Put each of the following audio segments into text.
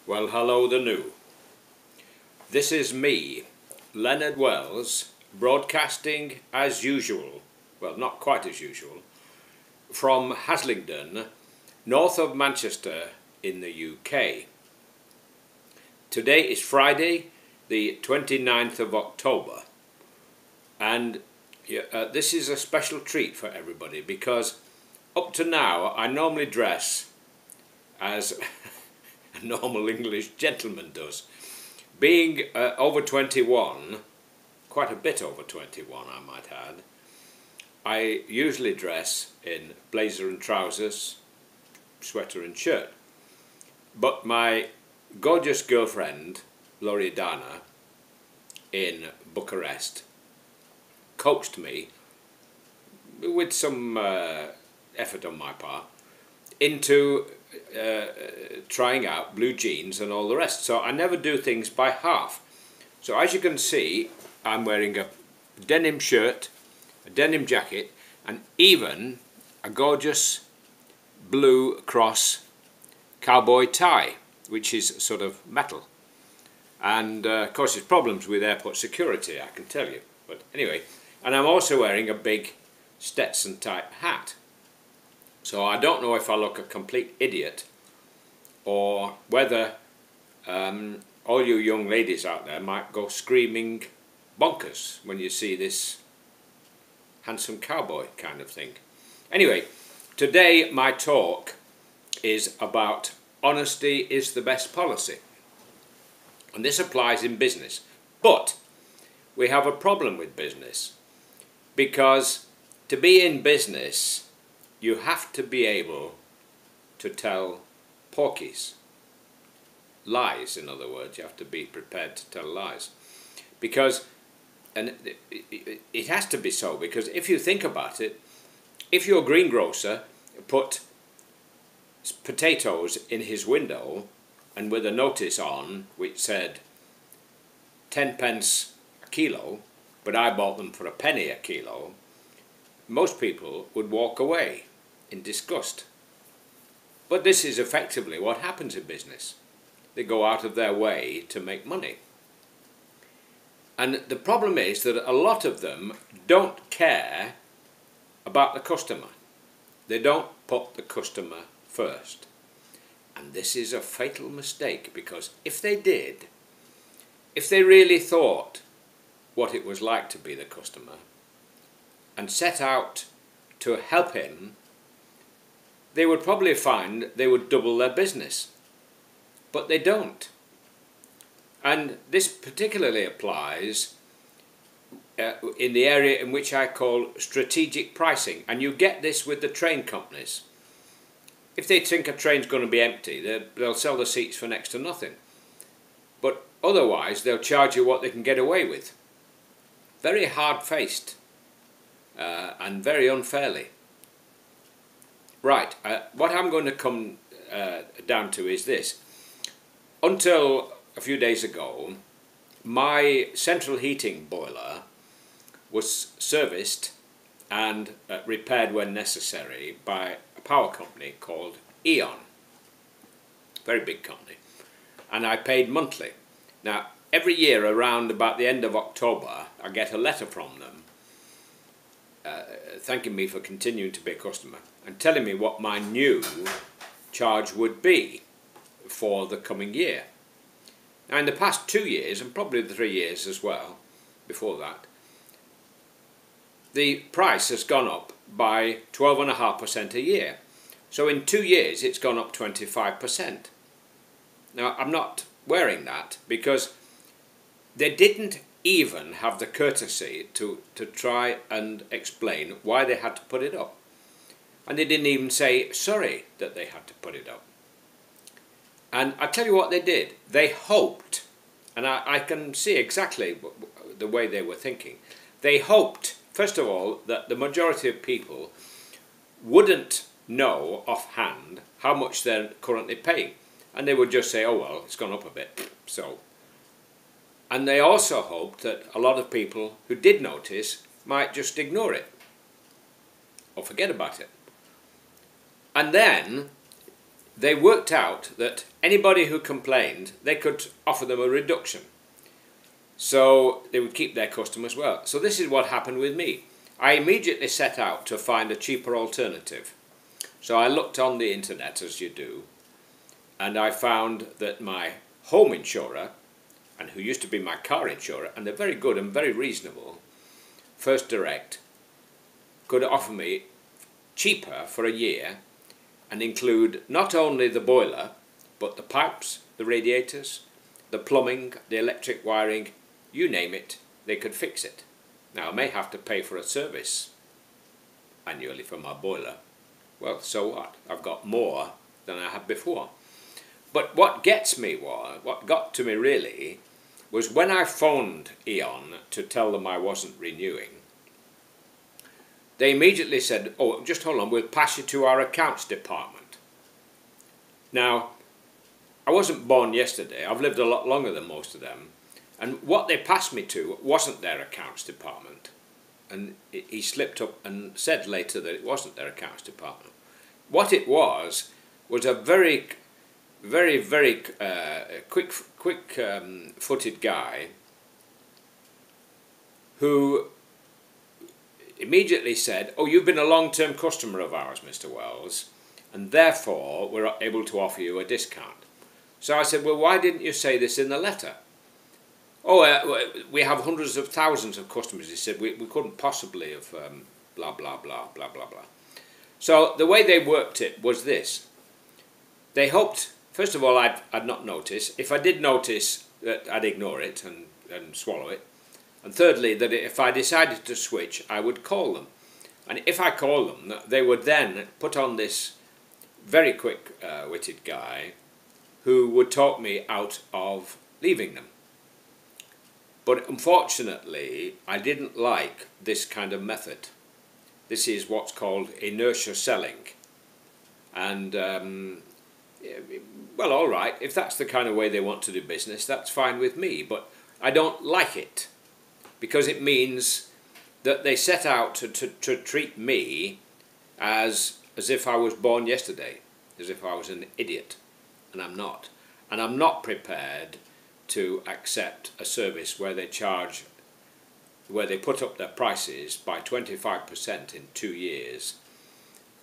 Well, hello the new. This is me, Leonard Wells, broadcasting as usual, well, not quite as usual, from Haslingden, north of Manchester in the UK. Today is Friday, the 29th of October, and this is a special treat for everybody because up to now I normally dress as a normal English gentleman does. Being over 21, quite a bit over 21 I might add, I usually dress in blazer and trousers, sweater and shirt. But my gorgeous girlfriend, Loredana, in Bucharest, coaxed me, with some effort on my part, into trying out blue jeans and all the rest. So I never do things by half. So as you can see, I'm wearing a denim shirt, a denim jacket, and even a gorgeous blue cross cowboy tie, which is sort of metal. And of course there's problems with airport security, I can tell you. But anyway, and I'm also wearing a big Stetson type hat. So I don't know if I look a complete idiot or whether all you young ladies out there might go screaming bonkers when you see this handsome cowboy kind of thing. Anyway, today my talk is about honesty is the best policy. And this applies in business. But we have a problem with business because to be in business you have to be able to tell porkies. Lies, in other words. You have to be prepared to tell lies. Because, and it has to be so, because if you think about it, if your greengrocer put potatoes in his window and with a notice on which said 10 pence a kilo, but I bought them for a penny a kilo, most people would walk away in disgust. But this is effectively what happens in business. They go out of their way to make money. And the problem is that a lot of them don't care about the customer. They don't put the customer first. And this is a fatal mistake, because if they did, if they really thought what it was like to be the customer and set out to help him, they would probably find they would double their business. But they don't. And this particularly applies in the area in which I call strategic pricing. And you get this with the train companies. If they think a train's going to be empty, they'll sell the seats for next to nothing. But otherwise, they'll charge you what they can get away with. Very hard-faced and very unfairly. Right, what I'm going to come down to is this. Until a few days ago, my central heating boiler was serviced and repaired when necessary by a power company called E.ON. Very big company. And I paid monthly. Now, every year around about the end of October, I get a letter from them thanking me for continuing to be a customer and telling me what my new charge would be for the coming year. Now in the past 2 years, and probably the 3 years as well, before that, the price has gone up by 12.5% a year. So in 2 years it's gone up 25%. Now I'm not wearing that because they didn't even have the courtesy to try and explain why they had to put it up. And they didn't even say sorry that they had to put it up. And I tell you what they did. They hoped, and I can see exactly the way they were thinking. They hoped, first of all, that the majority of people wouldn't know offhand how much they're currently paying. And they would just say, oh well, it's gone up a bit, so. And they also hoped that a lot of people who did notice might just ignore it or forget about it. And then they worked out that anybody who complained, they could offer them a reduction. So they would keep their customers well. So this is what happened with me. I immediately set out to find a cheaper alternative. So I looked on the internet, as you do, and I found that my home insurer, and who used to be my car insurer, and they're very good and very reasonable, First Direct, could offer me cheaper for a year and include not only the boiler, but the pipes, the radiators, the plumbing, the electric wiring, you name it, they could fix it. Now, I may have to pay for a service annually for my boiler. Well, so what? I've got more than I had before. But what got to me really, was when I phoned E.ON to tell them I wasn't renewing, they immediately said, oh, just hold on, we'll pass you to our accounts department. Now, I wasn't born yesterday, I've lived a lot longer than most of them, and what they passed me to wasn't their accounts department. And he slipped up and said later that it wasn't their accounts department. What it was a very quick-footed guy who immediately said, oh, you've been a long-term customer of ours, Mr. Wells, and therefore we're able to offer you a discount. So I said, well, why didn't you say this in the letter? Oh, we have hundreds of thousands of customers. He said, we couldn't possibly have blah, blah, blah, blah, blah, blah. So the way they worked it was this. They hoped, first of all, I'd not notice. If I did notice, that I'd ignore it and swallow it. And thirdly, that if I decided to switch, I would call them. And if I call them, they would then put on this very quick-witted guy who would talk me out of leaving them. But unfortunately, I didn't like this kind of method. This is what's called inertia selling. And, well, all right, if that's the kind of way they want to do business, that's fine with me. But I don't like it, because it means that they set out to treat me as if I was born yesterday, as if I was an idiot, and I'm not. And I'm not prepared to accept a service where they put up their prices by 25% in 2 years,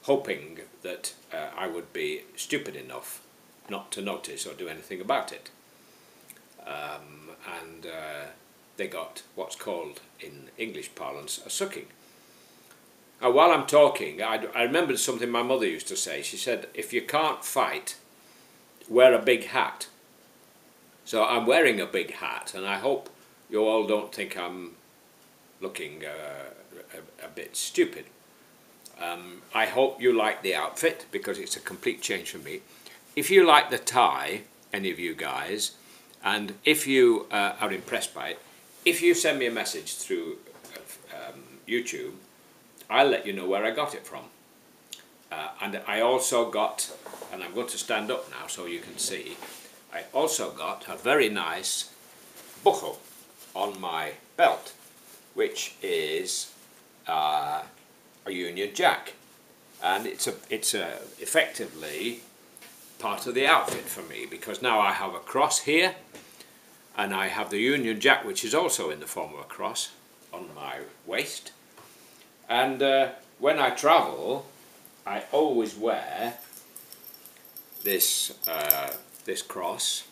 hoping that I would be stupid enough not to notice or do anything about it. They got what's called in English parlance a sucking. Now, while I'm talking, I remembered something my mother used to say. She said, if you can't fight, wear a big hat. So I'm wearing a big hat, and I hope you all don't think I'm looking a bit stupid. I hope you like the outfit, because it's a complete change for me. If you like the tie, any of you guys, and if you are impressed by it, if you send me a message through YouTube, I'll let you know where I got it from. And I also got, and I'm going to stand up now so you can see, I also got a very nice buckle on my belt, which is a Union Jack, and it's effectively part of the outfit for me, because now I have a cross here, and I have the Union Jack, which is also in the form of a cross, on my waist. And when I travel, I always wear this this cross.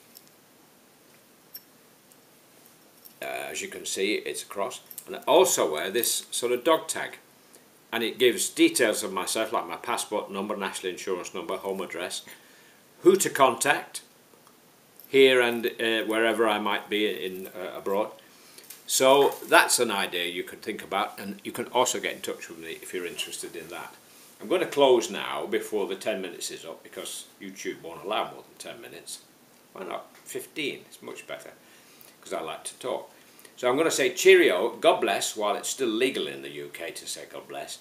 As you can see, it's a cross. And I also wear this sort of dog tag, and it gives details of myself, like my passport number, national insurance number, home address, who to contact here and wherever I might be in abroad. So that's an idea you could think about, and you can also get in touch with me if you're interested in that. I'm going to close now before the 10 minutes is up, because YouTube won't allow more than 10 minutes. Why not 15? It's much better, because I like to talk. So I'm going to say cheerio, God bless, while it's still legal in the UK to say God bless.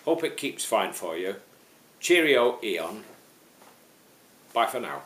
Hope it keeps fine for you. Cheerio, E.ON. Bye for now.